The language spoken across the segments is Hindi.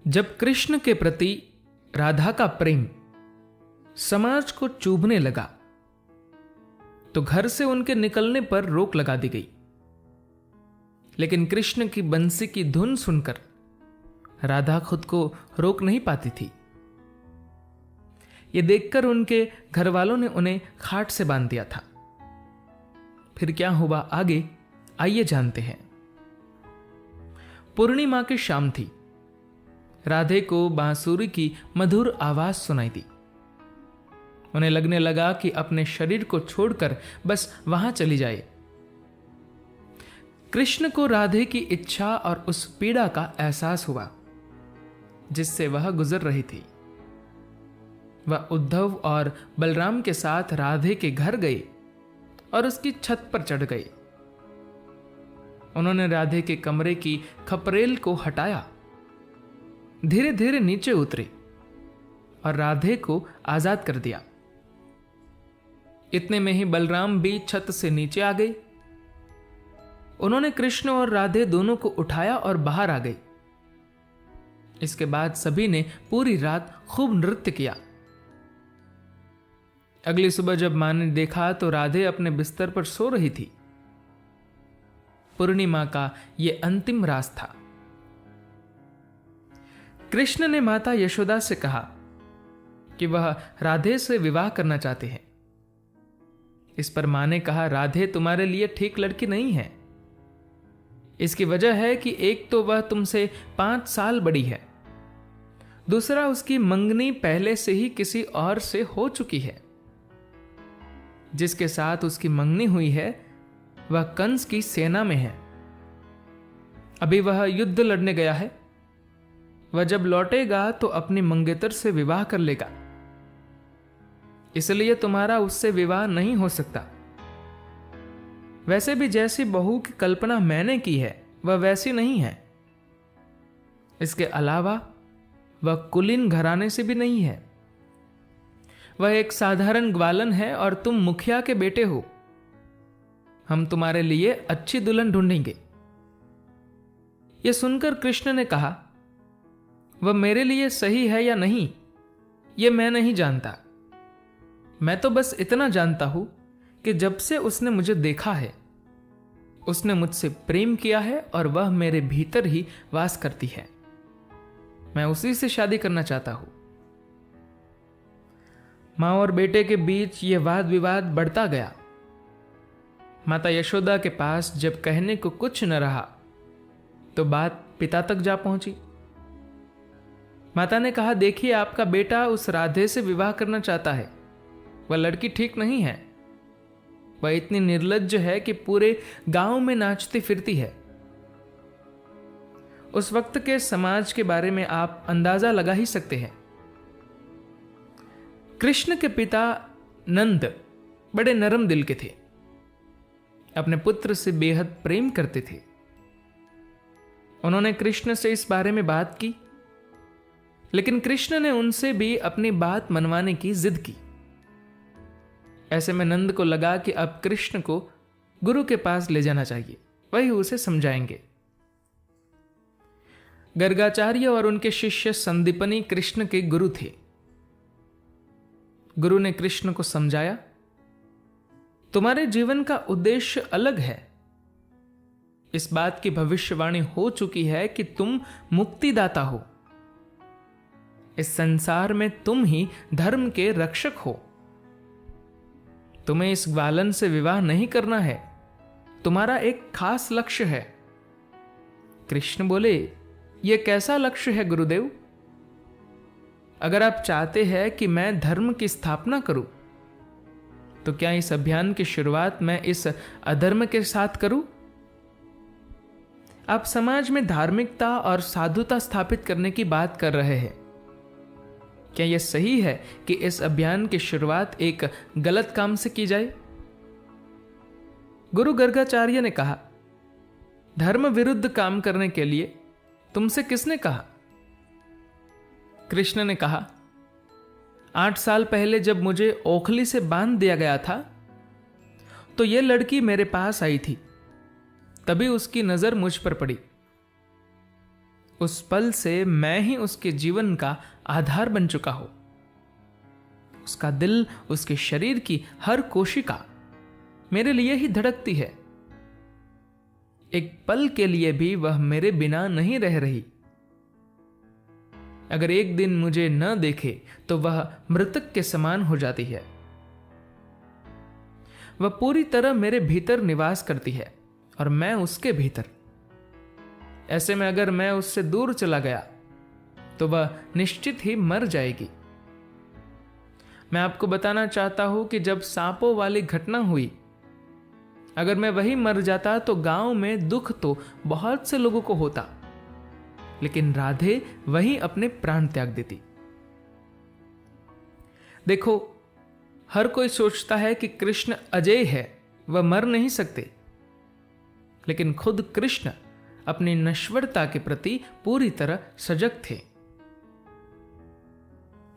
जब कृष्ण के प्रति राधा का प्रेम समाज को चुभने लगा तो घर से उनके निकलने पर रोक लगा दी गई। लेकिन कृष्ण की बंसी की धुन सुनकर राधा खुद को रोक नहीं पाती थी। यह देखकर उनके घर वालों ने उन्हें खाट से बांध दिया था। फिर क्या हुआ आगे, आइए जानते हैं। पूर्णिमा की शाम थी। राधे को बांसुरी की मधुर आवाज सुनाई दी। उन्हें लगने लगा कि अपने शरीर को छोड़कर बस वहां चली जाए। कृष्ण को राधे की इच्छा और उस पीड़ा का एहसास हुआ जिससे वह गुजर रही थी। वह उद्धव और बलराम के साथ राधे के घर गए और उसकी छत पर चढ़ गए। उन्होंने राधे के कमरे की खपरेल को हटाया, धीरे धीरे नीचे उतरे और राधे को आजाद कर दिया। इतने में ही बलराम भी छत से नीचे आ गए। उन्होंने कृष्ण और राधे दोनों को उठाया और बाहर आ गए। इसके बाद सभी ने पूरी रात खूब नृत्य किया। अगली सुबह जब मां ने देखा तो राधे अपने बिस्तर पर सो रही थी। पूर्णिमा का यह अंतिम रात था। कृष्ण ने माता यशोदा से कहा कि वह राधे से विवाह करना चाहते हैं। इस पर मां ने कहा, राधे तुम्हारे लिए ठीक लड़की नहीं है। इसकी वजह है कि एक तो वह तुमसे 5 साल बड़ी है, दूसरा उसकी मंगनी पहले से ही किसी और से हो चुकी है। जिसके साथ उसकी मंगनी हुई है वह कंस की सेना में है। अभी वह युद्ध लड़ने गया है। वह जब लौटेगा तो अपनी मंगेतर से विवाह कर लेगा। इसलिए तुम्हारा उससे विवाह नहीं हो सकता। वैसे भी जैसी बहू की कल्पना मैंने की है वह वैसी नहीं है। इसके अलावा वह कुलीन घराने से भी नहीं है। वह एक साधारण ग्वालन है और तुम मुखिया के बेटे हो। हम तुम्हारे लिए अच्छी दुल्हन ढूंढेंगे। यह सुनकर कृष्ण ने कहा, वह मेरे लिए सही है या नहीं यह मैं नहीं जानता। मैं तो बस इतना जानता हूं कि जब से उसने मुझे देखा है उसने मुझसे प्रेम किया है और वह मेरे भीतर ही वास करती है। मैं उसी से शादी करना चाहता हूं। मां और बेटे के बीच यह वाद विवाद बढ़ता गया। माता यशोदा के पास जब कहने को कुछ न रहा तो बात पिता तक जा पहुंची। माता ने कहा, देखिए आपका बेटा उस राधे से विवाह करना चाहता है। वह लड़की ठीक नहीं है। वह इतनी निर्लज्ज है कि पूरे गांव में नाचती फिरती है। उस वक्त के समाज के बारे में आप अंदाजा लगा ही सकते हैं। कृष्ण के पिता नंद बड़े नरम दिल के थे। अपने पुत्र से बेहद प्रेम करते थे। उन्होंने कृष्ण से इस बारे में बात की, लेकिन कृष्ण ने उनसे भी अपनी बात मनवाने की जिद की। ऐसे में नंद को लगा कि अब कृष्ण को गुरु के पास ले जाना चाहिए, वही उसे समझाएंगे। गर्गाचार्य और उनके शिष्य संदीपनी कृष्ण के गुरु थे। गुरु ने कृष्ण को समझाया, तुम्हारे जीवन का उद्देश्य अलग है। इस बात की भविष्यवाणी हो चुकी है कि तुम मुक्तिदाता हो। इस संसार में तुम ही धर्म के रक्षक हो। तुम्हें इस ग्वालन से विवाह नहीं करना है। तुम्हारा एक खास लक्ष्य है। कृष्ण बोले, यह कैसा लक्ष्य है गुरुदेव? अगर आप चाहते हैं कि मैं धर्म की स्थापना करूं तो क्या इस अभियान की शुरुआत मैं इस अधर्म के साथ करूं? आप समाज में धार्मिकता और साधुता स्थापित करने की बात कर रहे हैं। क्या यह सही है कि इस अभियान की शुरुआत एक गलत काम से की जाए? गुरु गर्गाचार्य ने कहा, धर्म विरुद्ध काम करने के लिए तुमसे किसने कहा? कृष्ण ने कहा, 8 साल पहले जब मुझे ओखली से बांध दिया गया था तो यह लड़की मेरे पास आई थी। तभी उसकी नजर मुझ पर पड़ी। उस पल से मैं ही उसके जीवन का आधार बन चुका हूं। उसका दिल, उसके शरीर की हर कोशिका मेरे लिए ही धड़कती है। एक पल के लिए भी वह मेरे बिना नहीं रह रही। अगर एक दिन मुझे न देखे तो वह मृतक के समान हो जाती है। वह पूरी तरह मेरे भीतर निवास करती है और मैं उसके भीतर। ऐसे में अगर मैं उससे दूर चला गया तो वह निश्चित ही मर जाएगी। मैं आपको बताना चाहता हूं कि जब सांपों वाली घटना हुई, अगर मैं वही मर जाता तो गांव में दुख तो बहुत से लोगों को होता, लेकिन राधे वही अपने प्राण त्याग देती। देखो, हर कोई सोचता है कि कृष्ण अजेय है, वह मर नहीं सकते, लेकिन खुद कृष्ण अपनी नश्वरता के प्रति पूरी तरह सजग थे।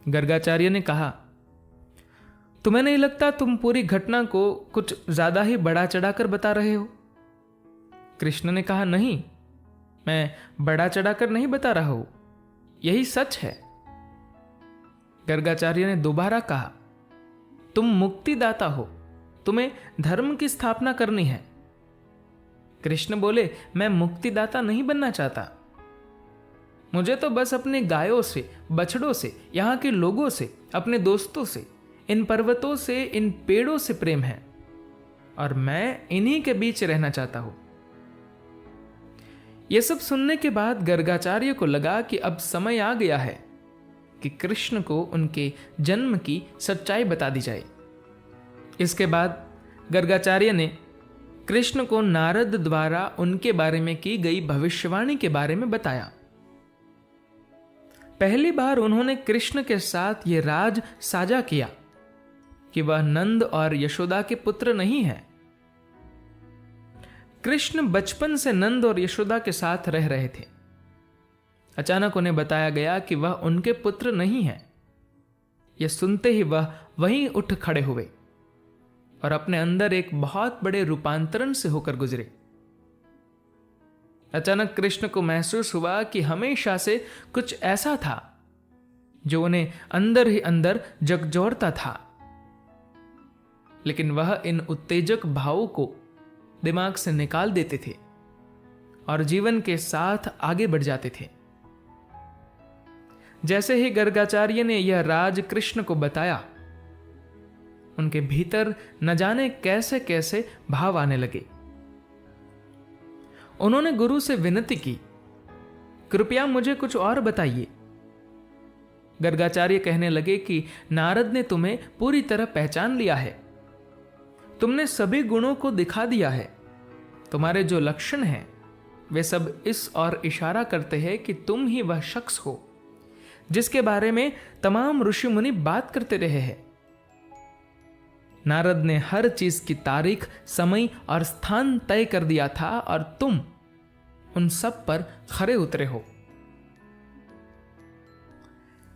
गर्गाचार्य ने कहा, तुम्हें नहीं लगता तुम पूरी घटना को कुछ ज्यादा ही बढ़ा चढ़ाकर बता रहे हो? कृष्ण ने कहा, नहीं, मैं बढ़ा चढ़ाकर नहीं बता रहा हूं, यही सच है। गर्गाचार्य ने दोबारा कहा, तुम मुक्तिदाता हो, तुम्हें धर्म की स्थापना करनी है। कृष्ण बोले, मैं मुक्तिदाता नहीं बनना चाहता। मुझे तो बस अपने गायों से, बछड़ों से, यहां के लोगों से, अपने दोस्तों से, इन पर्वतों से, इन पेड़ों से प्रेम है और मैं इन्हीं के बीच रहना चाहता हूं। यह सब सुनने के बाद गर्गाचार्य को लगा कि अब समय आ गया है कि कृष्ण को उनके जन्म की सच्चाई बता दी जाए। इसके बाद गर्गाचार्य ने कृष्ण को नारद द्वारा उनके बारे में की गई भविष्यवाणी के बारे में बताया। पहली बार उन्होंने कृष्ण के साथ यह राज साझा किया कि वह नंद और यशोदा के पुत्र नहीं है। कृष्ण बचपन से नंद और यशोदा के साथ रह रहे थे। अचानक उन्हें बताया गया कि वह उनके पुत्र नहीं है। यह सुनते ही वह वहीं उठ खड़े हुए और अपने अंदर एक बहुत बड़े रूपांतरण से होकर गुजरे। अचानक कृष्ण को महसूस हुआ कि हमेशा से कुछ ऐसा था जो उन्हें अंदर ही अंदर झकझोरता था, लेकिन वह इन उत्तेजक भावों को दिमाग से निकाल देते थे और जीवन के साथ आगे बढ़ जाते थे। जैसे ही गर्गाचार्य ने यह राज कृष्ण को बताया, उनके भीतर न जाने कैसे कैसे भाव आने लगे। उन्होंने गुरु से विनती की, कृपया मुझे कुछ और बताइए। गर्गाचार्य कहने लगे कि नारद ने तुम्हें पूरी तरह पहचान लिया है, तुमने सभी गुणों को दिखा दिया है, तुम्हारे जो लक्षण हैं वे सब इस और इशारा करते हैं कि तुम ही वह शख्स हो जिसके बारे में तमाम ऋषि मुनि बात करते रहे हैं। नारद ने हर चीज की तारीख, समय और स्थान तय कर दिया था और तुम उन सब पर खरे उतरे हो।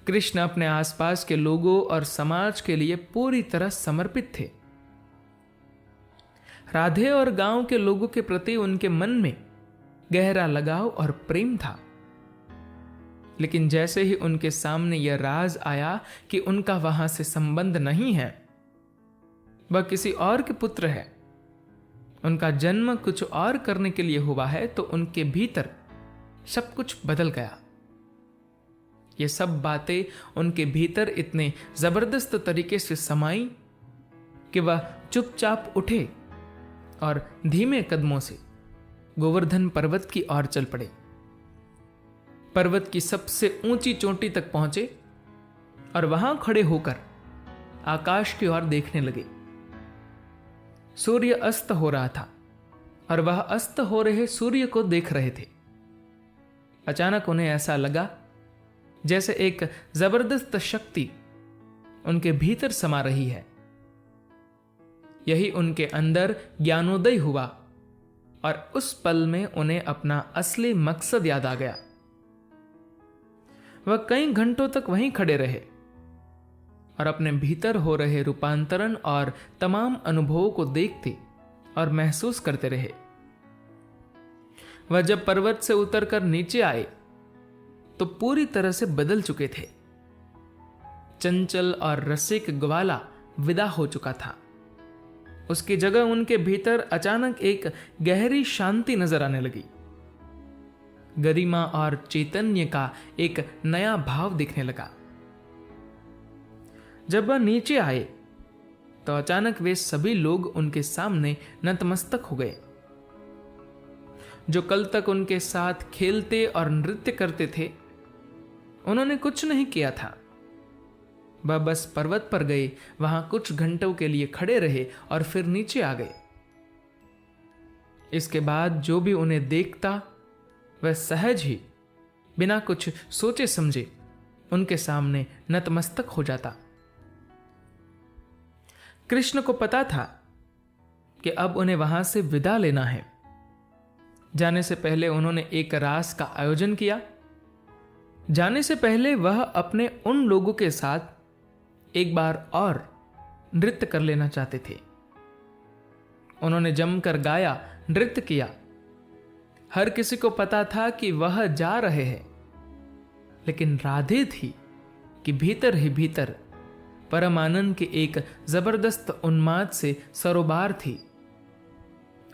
कृष्ण अपने आसपास के लोगों और समाज के लिए पूरी तरह समर्पित थे। राधे और गांव के लोगों के प्रति उनके मन में गहरा लगाव और प्रेम था। लेकिन जैसे ही उनके सामने यह राज आया कि उनका वहां से संबंध नहीं है, वह किसी और के पुत्र है, उनका जन्म कुछ और करने के लिए हुआ है, तो उनके भीतर सब कुछ बदल गया। ये सब बातें उनके भीतर इतने जबरदस्त तरीके से समाई कि वह चुपचाप उठे और धीमे कदमों से गोवर्धन पर्वत की ओर चल पड़े। पर्वत की सबसे ऊंची चोटी तक पहुंचे और वहां खड़े होकर आकाश की ओर देखने लगे। सूर्य अस्त हो रहा था और वह अस्त हो रहे सूर्य को देख रहे थे। अचानक उन्हें ऐसा लगा जैसे एक जबरदस्त शक्ति उनके भीतर समा रही है। यही उनके अंदर ज्ञानोदय हुआ और उस पल में उन्हें अपना असली मकसद याद आ गया। वह कई घंटों तक वहीं खड़े रहे और अपने भीतर हो रहे रूपांतरण और तमाम अनुभवों को देखते और महसूस करते रहे। वह जब पर्वत से उतरकर नीचे आए तो पूरी तरह से बदल चुके थे। चंचल और रसिक ग्वाला विदा हो चुका था। उसकी जगह उनके भीतर अचानक एक गहरी शांति नजर आने लगी। गरिमा और चैतन्य का एक नया भाव दिखने लगा। जब वह नीचे आए तो अचानक वे सभी लोग उनके सामने नतमस्तक हो गए। जो कल तक उनके साथ खेलते और नृत्य करते थे, उन्होंने कुछ नहीं किया था। वह बस पर्वत पर गए, वहां कुछ घंटों के लिए खड़े रहे और फिर नीचे आ गए। इसके बाद जो भी उन्हें देखता वह सहज ही बिना कुछ सोचे समझे उनके सामने नतमस्तक हो जाता। कृष्ण को पता था कि अब उन्हें वहां से विदा लेना है। जाने से पहले उन्होंने एक रास का आयोजन किया। जाने से पहले वह अपने उन लोगों के साथ एक बार और नृत्य कर लेना चाहते थे। उन्होंने जमकर गाया, नृत्य किया। हर किसी को पता था कि वह जा रहे हैं, लेकिन राधे थी कि भीतर ही भीतर परम आनंद के एक जबरदस्त उन्माद से सरोबार थी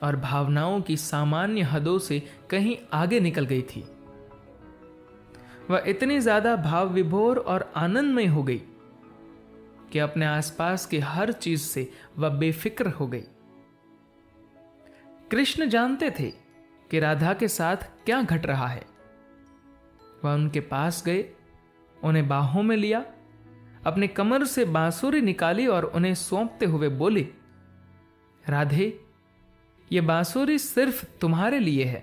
और भावनाओं की सामान्य हदों से कहीं आगे निकल गई थी। वह इतनी ज्यादा भाव विभोर और आनंदमय हो गई कि अपने आसपास की हर चीज से वह बेफिक्र हो गई। कृष्ण जानते थे कि राधा के साथ क्या घट रहा है। वह उनके पास गए, उन्हें बाहों में लिया, अपने कमर से बांसुरी निकाली और उन्हें सौंपते हुए बोले, राधे, यह बांसुरी सिर्फ तुम्हारे लिए है।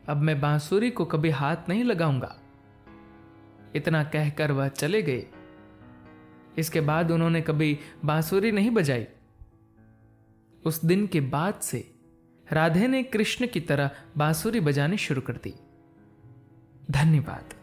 अब मैं बांसुरी को कभी हाथ नहीं लगाऊंगा। इतना कहकर वह चले गए। इसके बाद उन्होंने कभी बांसुरी नहीं बजाई। उस दिन के बाद से राधे ने कृष्ण की तरह बांसुरी बजानी शुरू कर दी। धन्यवाद।